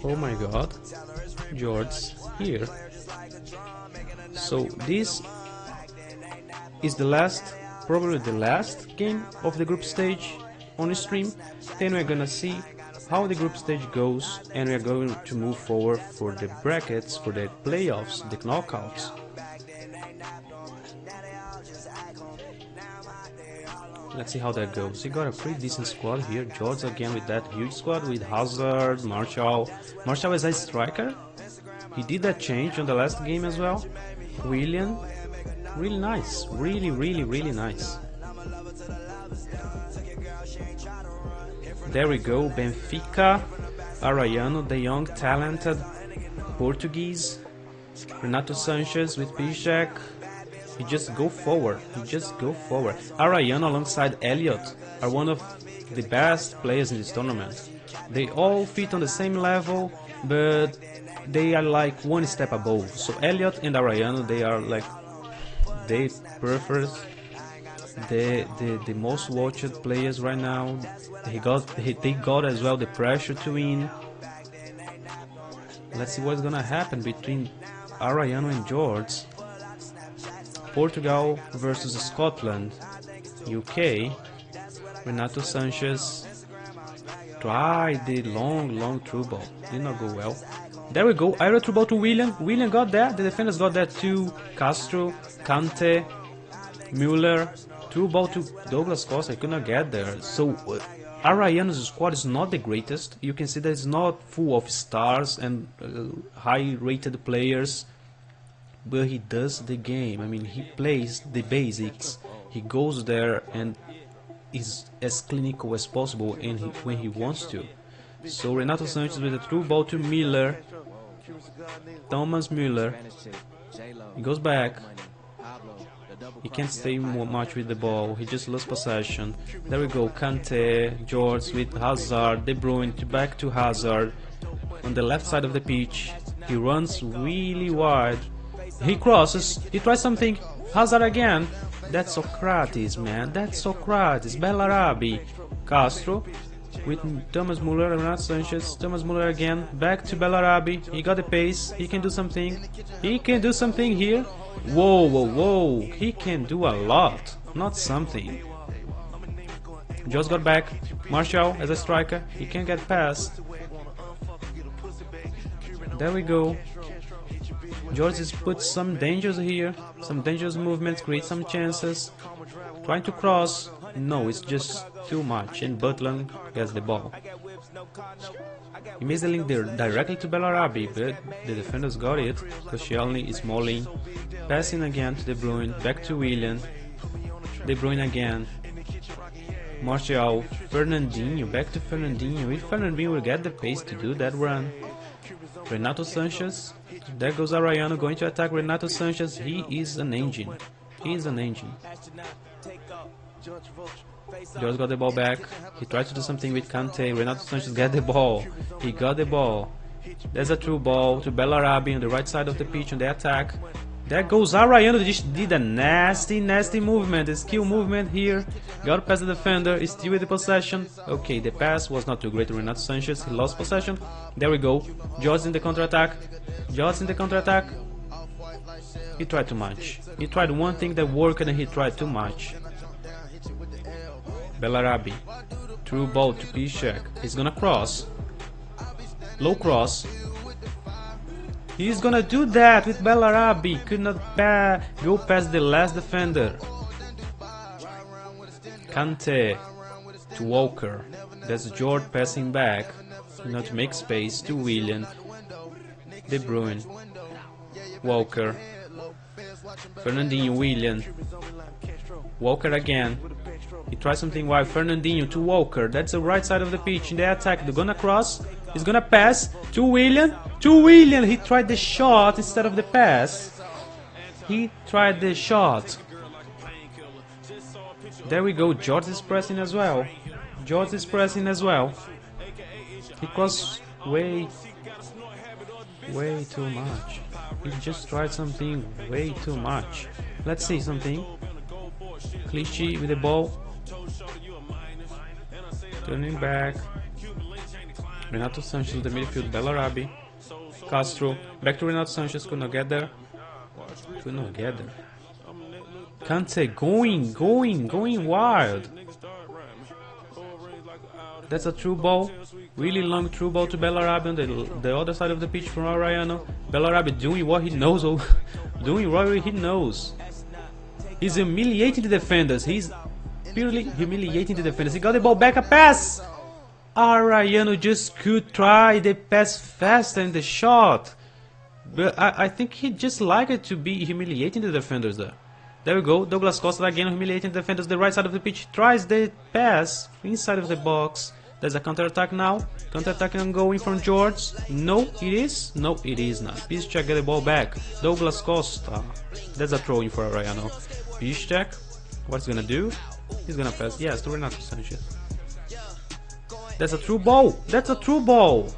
Oh my god, George here. So this is the last, probably the last game of the group stage on the stream. Then we're gonna see how the group stage goes, and we're going to move forward for the brackets, for the playoffs, the knockouts. Let's see how that goes. He got a pretty decent squad here. George again with that huge squad with Hazard, Martial. Martial is a striker. He did that change on the last game as well. William, really nice. Really nice. There we go. Benfica, Arraiano, the young, talented Portuguese. Renato Sanchez with Piszczek. He just go forward. Arraiano alongside Elliot are one of the best players in this tournament. They all fit on the same level, but they are like one step above. So Elliot and Arraiano, they are like, they prefer the most watched players right now. They got as well the pressure to win. Let's see what's gonna happen between Arraiano and George. Portugal versus Scotland. UK. Renato Sanchez tried the long through ball. Did not go well. There we go. Aero through ball to William. William got that. The defenders got that too. Castro, Kante, Müller. Through ball to Douglas Costa. I could not get there. So Arraiano's squad is not the greatest. You can see that it's not full of stars and high-rated players. But he does the game. I mean, he plays the basics. He goes there and is as clinical as possible when he wants to. So Renato Sanchez with a through ball to Müller. Thomas Müller. He goes back. He can't stay much with the ball. He just lost possession. There we go. Kante, George with Hazard, De Bruyne back to Hazard on the left side of the pitch. He runs really wide. He crosses, he tries something, Hazard again. That's Socrates, man, that's Socrates. Bellarabi, Castro with Thomas Müller, Renato Sanchez, Thomas Müller again, back to Bellarabi. He got the pace, he can do something. He can do something here. Whoa, he can do a lot, not something. Just got back, Martial as a striker, he can get past. There we go. George has put some dangers here, some dangerous movements, create some chances. Trying to cross, no, it's just too much, and Butland gets the ball. He missed the link there directly to Bellarabi, but the defenders got it. Koscielny is Smalling, passing again to De Bruyne, back to William. De Bruyne again. Martial, Fernandinho, back to Fernandinho. If Fernandinho will get the pace to do that run. Renato Sanchez. There goes Arraiano going to attack Renato Sanchez. He is an engine. George got the ball back. He tried to do something with Kante. Renato Sanchez got the ball. He got the ball. There's a through ball to Bellarabi on the right side of the pitch on the attack. There goes Arraiano. Just did a nasty movement. A skill movement here. Got past the defender. Is still with the possession. Okay, the pass was not too great to Renato Sanchez. He lost possession. There we go. George in the counter-attack. He tried too much. He tried one thing that worked and he tried too much. Bellarabi. Through ball to Piszczek. He's gonna cross. Low cross. He's gonna do that with Bellarabi. Could not go past the last defender. Kante to Walker. That's George passing back. Not to make space to William. De Bruyne. Walker. Fernandinho, William. Walker again. He tries something wide. Fernandinho to Walker. That's the right side of the pitch. In the attack, they're gonna cross. He's gonna pass to William. He tried the shot instead of the pass. There we go. George is pressing as well. He crossed way too much. He just tried something way too much. Let's see something. Clichy with the ball. Turning back. Renato Sanchez to the midfield, Bellarabi. Castro, back to Renato Sanchez, could not get there. Could not get there. Kante going wild. That's a through ball. Really long through ball to Bellarabi on the other side of the pitch from Arraiano. Bellarabi doing what he knows, doing what he knows. He's humiliating the defenders. He's purely humiliating the defenders. He got the ball back, a pass! Arraiano just could try the pass faster in the shot. But I think he just liked it to be humiliating the defenders there. There we go, Douglas Costa again humiliating the defenders. The right side of the pitch, tries the pass inside of the box. There's a counter-attack now. Counter-attack ongoing from George. No, it is? No, it is not. Piszczek get the ball back. Douglas Costa. That's a throw-in for Arraiano. Piszczek, what's he gonna do? He's gonna pass, yes, to Renato Sanchez. That's a true ball. That's a true ball.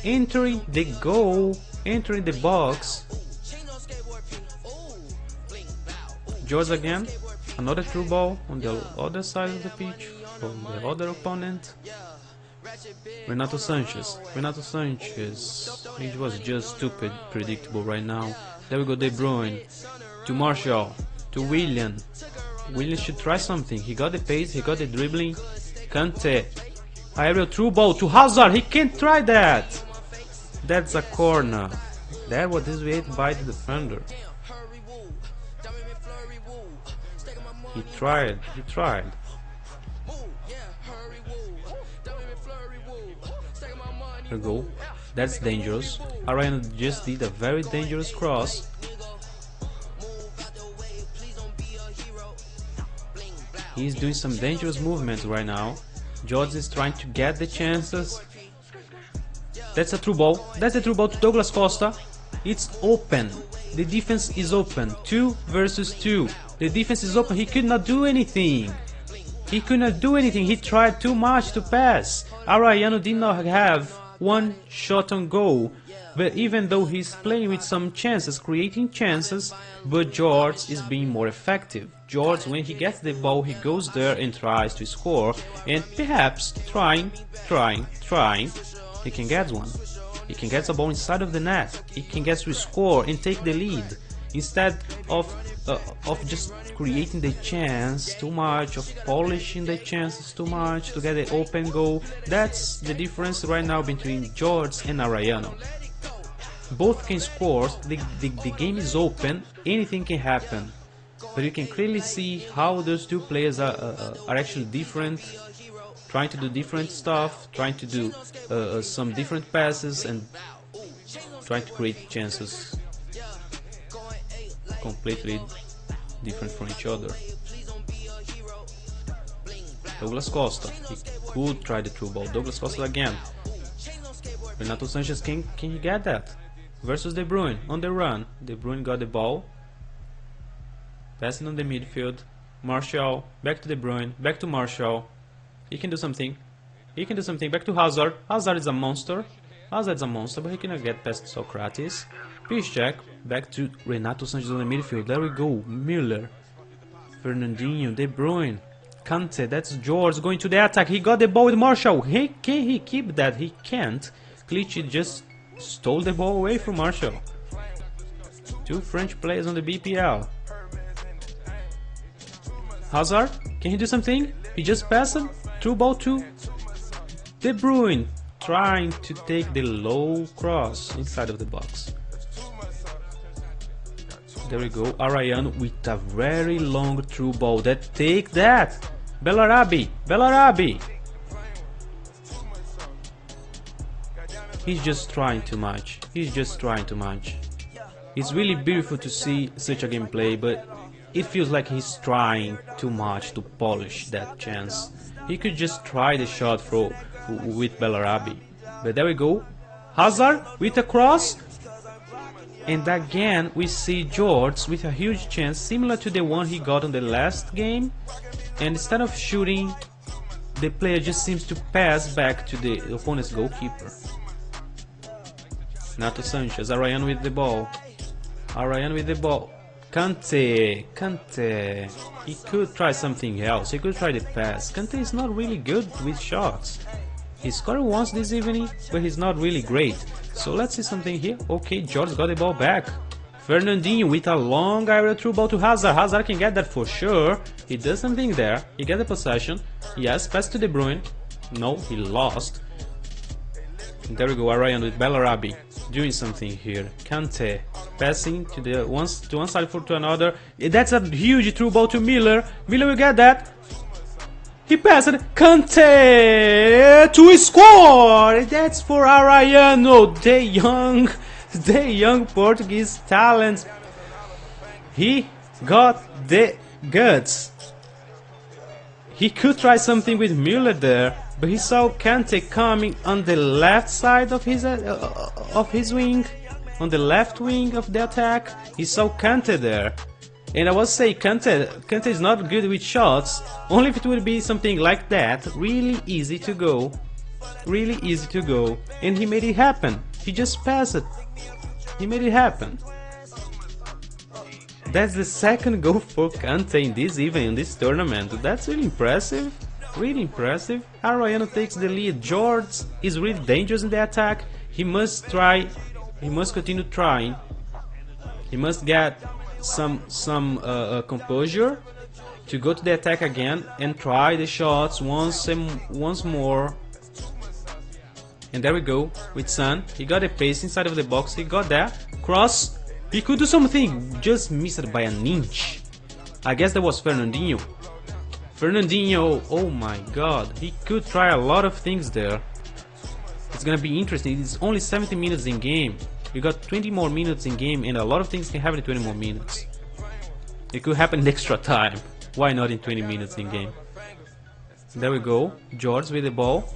Entering the goal. Entering the box. George again. Another true ball on the other side of the pitch from the other opponent. Renato Sanchez. Renato Sanchez. It was just too predictable right now. There we go, De Bruyne. To Martial. To Willian. Willian should try something. He got the pace. He got the dribbling. Kante. Aerial through ball to Hazard. He can't try that. That's a corner. That was desviated by the defender. He tried. He tried. There we go. That's dangerous. Arraiano just did a very dangerous cross. He's doing some dangerous movements right now. George is trying to get the chances. That's a through ball. That's a through ball to Douglas Costa. It's open. The defense is open. 2 versus 2. The defense is open. He could not do anything. He could not do anything. He tried too much to pass. Arraiano did not have one shot on goal. But even though he's playing with some chances, creating chances, but George is being more effective. George, when he gets the ball, he goes there and tries to score, and perhaps trying, he can get one. He can get the ball inside of the net. He can get to score and take the lead, instead of just creating the chance too much, of polishing the chances too much to get the open goal. That's the difference right now between George and Arraiano. Both can score, the game is open, anything can happen. But you can clearly see how those two players are actually different, trying to do different stuff, trying to do some different passes and trying to create chances completely different from each other. Douglas Costa, he could try the through ball. Douglas Costa again. Renato Sanchez, can he get that? Versus De Bruyne, on the run. De Bruyne got the ball. Passing on the midfield. Martial, back to De Bruyne, back to Martial. He can do something. He can do something. Back to Hazard. Hazard is a monster. Hazard's a monster, but he cannot get past Socrates. Piszczek, back to Renato Sanchez on the midfield. There we go. Müller. Fernandinho, De Bruyne. Kante, that's George going to the attack. He got the ball with Martial. Can he keep that? He can't. Clichy just stole the ball away from Martial. 2 French players on the BPL. Hazard, can he do something? He just passed it. Through ball to De Bruyne, trying to take the low cross inside of the box. There we go. Arraiano with a very long through ball. Take that. Bellarabi. He's just trying too much. It's really beautiful to see such a gameplay, but it feels like he's trying too much to polish that chance. He could just try the shot with Bellarabi. But there we go. Hazard with a cross. And again we see George with a huge chance, similar to the one he got on the last game. And instead of shooting, the player just seems to pass back to the opponent's goalkeeper. Renato Sanchez, Arraiano with the ball. Kante. He could try something else. He could try the pass. Kante is not really good with shots. He scored once this evening, but he's not really great. So let's see something here. Okay, George got the ball back. Fernandinho with a long aerial through ball to Hazard. Hazard can get that for sure. He does something there. He gets the possession. Yes, pass to De Bruyne. No, he lost. And there we go, Arraiano with Bellarabi doing something here. Kante passing to the one side to another. That's a huge through ball to Miller. Miller will get that. He passed it. Kante to score. That's for Arraiano, the young Portuguese talent. He got the guts. He could try something with Miller there, but he saw Kante coming on the left side of his wing, on the left wing of the attack. He saw Kante there, and I was say Kante is not good with shots. Only if it would be something like that, really easy to go, and he made it happen. He just passed it. He made it happen. That's the second goal for Kante in this event, in this tournament. That's really impressive. Really impressive. Arraiano takes the lead. George is really dangerous in the attack. He must try. He must continue trying. He must get some composure to go to the attack again and try the shots once more. And there we go with Son. He got a pace inside of the box. He got that cross. He could do something, just missed it by an inch. I guess that was Fernandinho. Fernandinho, oh my god, he could try a lot of things there. It's gonna be interesting. It's only 70 minutes in game. We got 20 more minutes in game, and a lot of things can happen in 20 more minutes. It could happen in extra time. Why not in 20 minutes in game? There we go. George with the ball.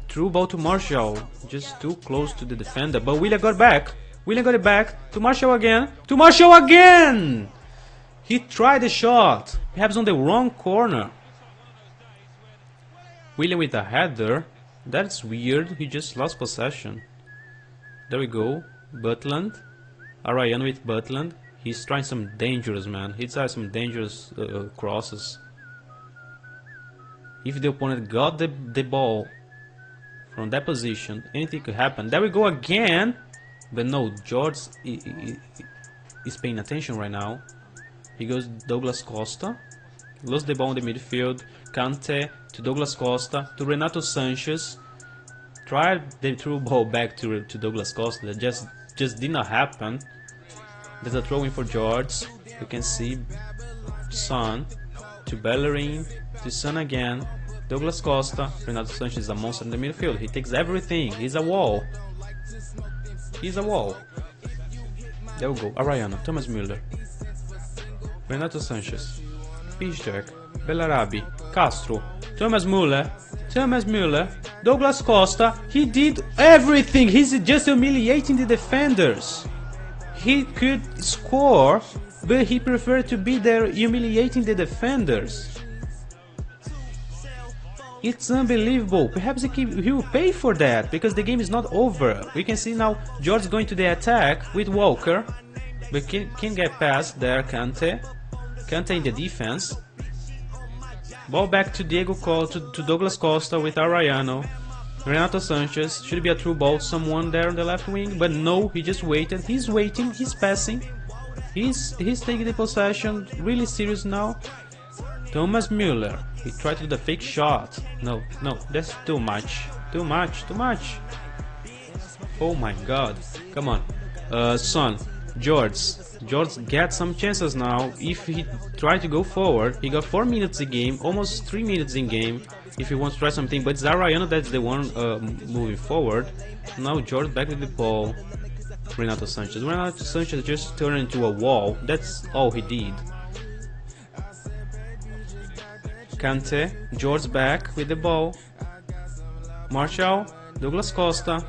Through ball to Martial, just too close to the defender, but Willian got back. Willian got it back to Martial again. To Martial again! He tried the shot, perhaps on the wrong corner. Willian with a header. That's weird. He just lost possession. There we go. Butland. Arraiano with Butland. He's trying some dangerous, man. He's trying some dangerous crosses. If the opponent got the ball from that position, anything could happen. There we go again. But no, George is paying attention right now. He goes Douglas Costa. Lost the ball in the midfield. Kante to Douglas Costa to Renato Sanchez. Tried the through ball back to Douglas Costa. That just did not happen. There's a throw in for George. You can see Son to Bellerin to Son again. Douglas Costa. Renato Sanchez is a monster in the midfield. He takes everything. He's a wall. He's a wall. There we go. Arraiano, Thomas Müller, Renato Sanchez, Piszczek, Bellarabi, Castro, Thomas Müller, Douglas Costa. He did everything. He's just humiliating the defenders. He could score, but he preferred to be there humiliating the defenders. It's unbelievable. Perhaps he will pay for that, because the game is not over. We can see now George going to the attack with Walker, but can get past there. Kante in the defense. Ball back to to Douglas Costa with Arraiano. Renato Sanchez. Should be a through ball. Someone there on the left wing, but no, he just waited. He's waiting. He's passing. He's taking the possession. Really serious now. Thomas Müller. He tried to do the fake shot. No, that's too much. Too much. Oh my god. Come on. Son. George gets some chances now. If he tried to go forward, he got 4 minutes in game, almost 3 minutes in game. If he wants to try something, but it's Arraiano that's the one moving forward. Now George back with the ball. Renato Sanchez just turned into a wall. That's all he did. Kante, George back with the ball. Martial, Douglas Costa.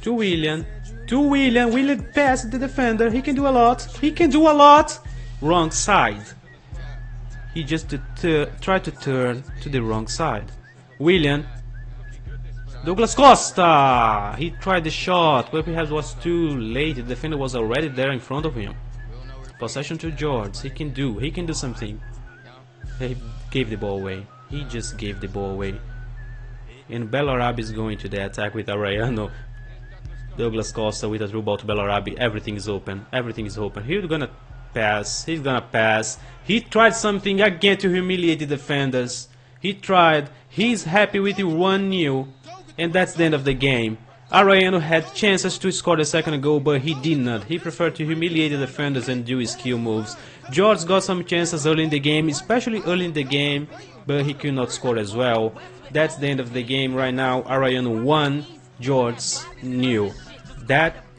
To Willian. Willian passed the defender. He can do a lot. Wrong side. He just tried to turn to the wrong side. Willian. Douglas Costa. He tried the shot, but perhaps was too late. The defender was already there in front of him. Possession to George. He can do something. He gave the ball away. He just gave the ball away. and Bellarabi is going to the attack with Arraiano. Douglas Costa with a through ball to Bellarabi. Everything is open. Everything is open. He's gonna pass. He's gonna pass. He tried something again to humiliate the defenders. He tried. He's happy with the 1-0, and that's the end of the game. Arraiano had chances to score the second goal, but he did not. He preferred to humiliate the defenders and do his skill moves. George got some chances early in the game, especially early in the game, but he could not score as well. That's the end of the game right now. Arraiano 1, George 0. That